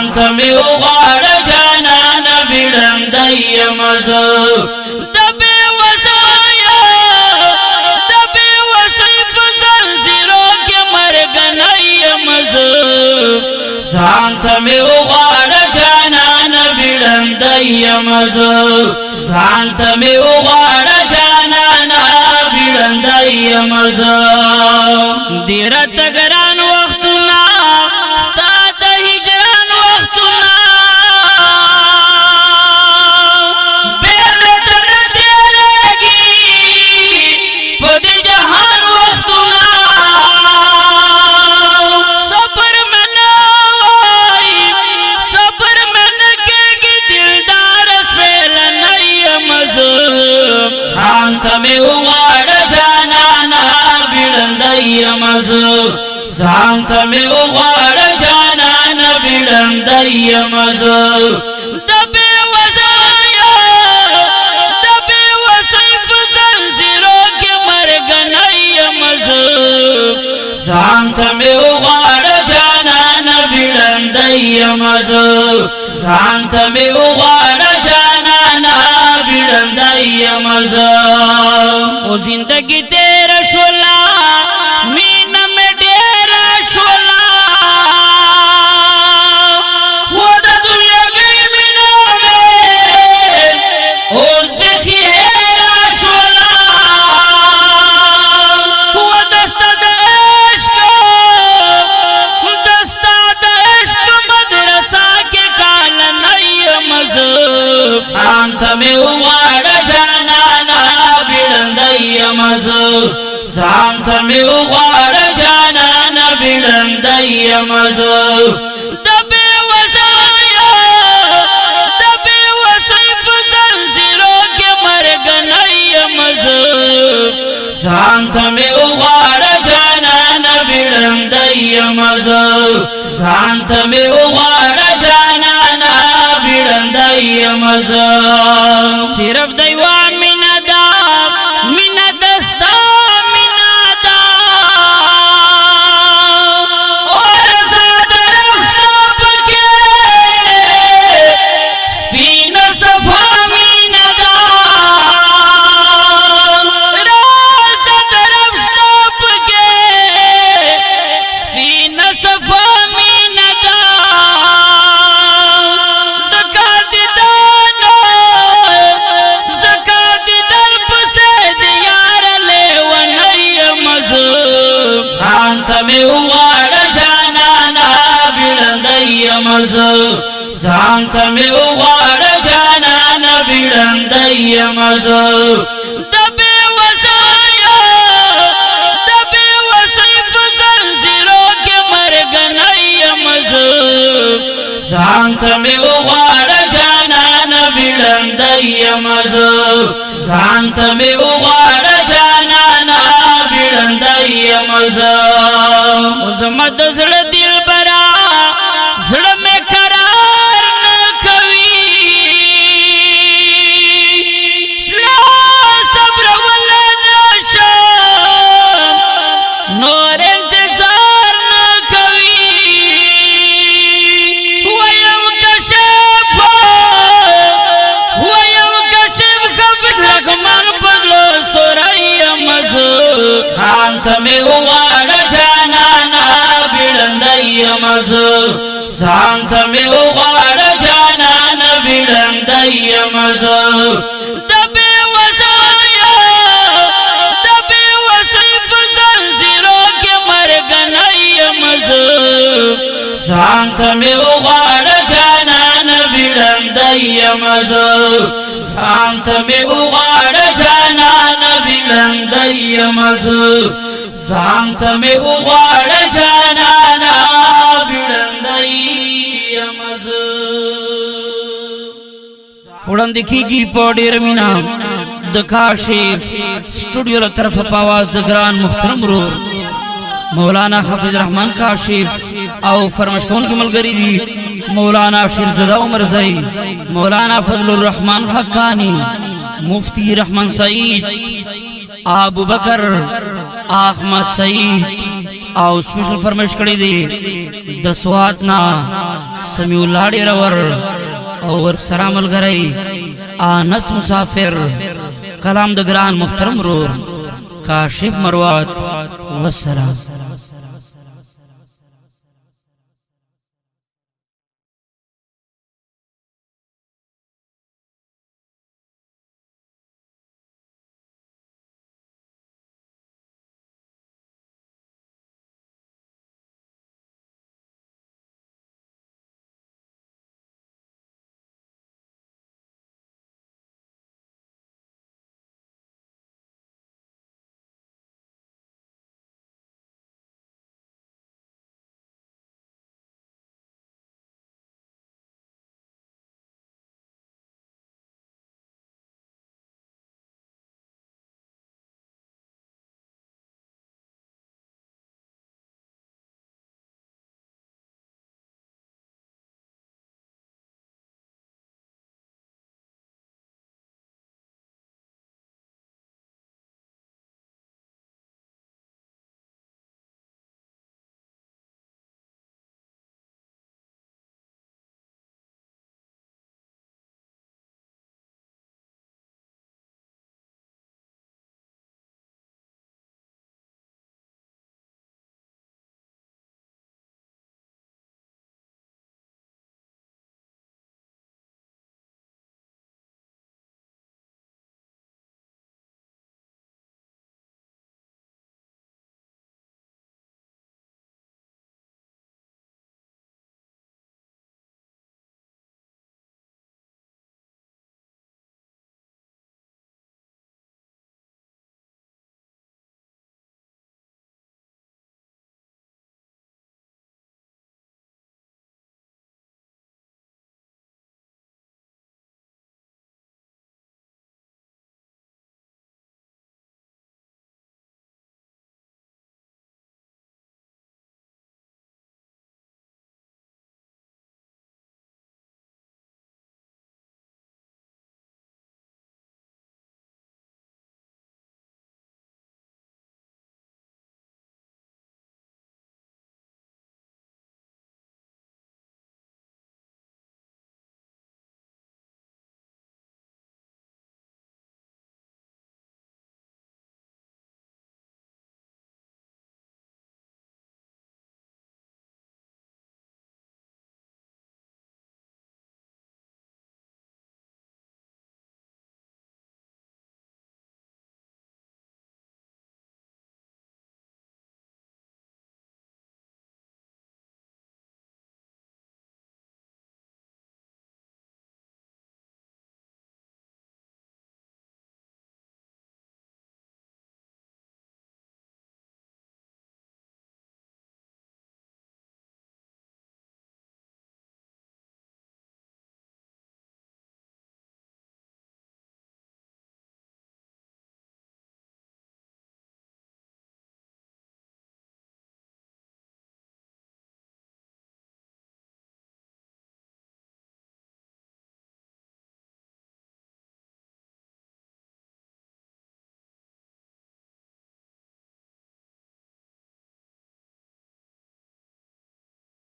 ځان ته مې وغواړه جانانه بیړنده یم زه د بېوسایه د بېوسۍ په زنځیرو کې مرګنی یم زه ځان ته مې وغواړه جانانه بیړنده یم زه ځان ته مې وغواړه جانانه بیړنده یم زه ډېر راته ګران وختونه ستا د هجران وختونه بې له ته نه تېرېږي په دې جهان وختونه صبر مې نه وایي صبر مې نه کېږي دلداره سپېلنی یم زه ځان ته مې وغواړه جانانه بیړنده یم زه ځان ته مې وغواړه جانانه بیړنده یم زه د بېوسایه د بېوسۍ په زنځیرو کې مرګنی یم زه ځان ته مې وغواړه جانانه بیړنده یم زه ځان ته مې وغواړه جانانه بیړنده یم زه او زندګي تېره شوله مینه مې ډېره شوله و د دنیاګۍ مینه مې اوس بیخي هېره شوله و دسته د عشق دسته د عشق په مدرسه کې کالنی یم زه ځان ته مې وغواړه جانانه بیړنده یم زه ځان ته مې وغواړه جانانه بیړنده یم زه د بېوسایه د بېوسۍ په زنځیرو کې مرګنی یم زه ځان ته مې وغواړه جانانه بیړنده یم زه ځان ته مې وغواړه جانانه بیړنده یم زه صرف د یوه مینه ده مینه ده ستا مینه ده اور زه طرف ستا پکې سپینه صفا مینه ده رازه طرف ستا پکې سپینه صفا مینه ده ځان ته مې وغواړه جانانه بیړنده یم زه ځان ته مې وغواړه جانانه بیړنده یم زه د بېوسایه د بېوسۍ په زنځیرو کې مرګنی یم زه ځان ته مې وغواړه جانانه بیړنده یم زه ځان ته مې وغواړه جانانه بیړنده یم زه زما د زړه دلبره زړه مې قرار نه کوي زړه صبرولی نه شم نور انتظار نه کوي ویم کشف ویم کشف خبر رحمان په زړه سوری یم زه ځان ته مې وغواړه جانانه بیړنده یم زه ځان ته مې وغواړه جانانه بیړنده یم زه د بېوسایه د بېوسۍ په زنځیرو کې مرګنی یم زه ځان ته مې وغواړه جانانه بیړنده یم زه ځان ته مې وغواړه جانانه بیړنده یم زه ځان ته مې وغواړه جانانه بیړنده یم زه وړاندې کېږي په ډېره مینه د کاشف سټوډیو له طرفه په اواز د ګران محترم ورور مولانا حافظ رحمان کاشف او فرمایش کوونکي ملګري دي مولانا شیرزاده عمرزئی مولانا فضل الرحمن حقانی مفتی رحمان سعید ابو بکر احمد سعید او سپیشل فرمایش کړی دی د سوات نا سمیع الله ډیرور او ور سلام الګری انس مسافر کلام د ګران محترم رور کاشف مروات والسلام.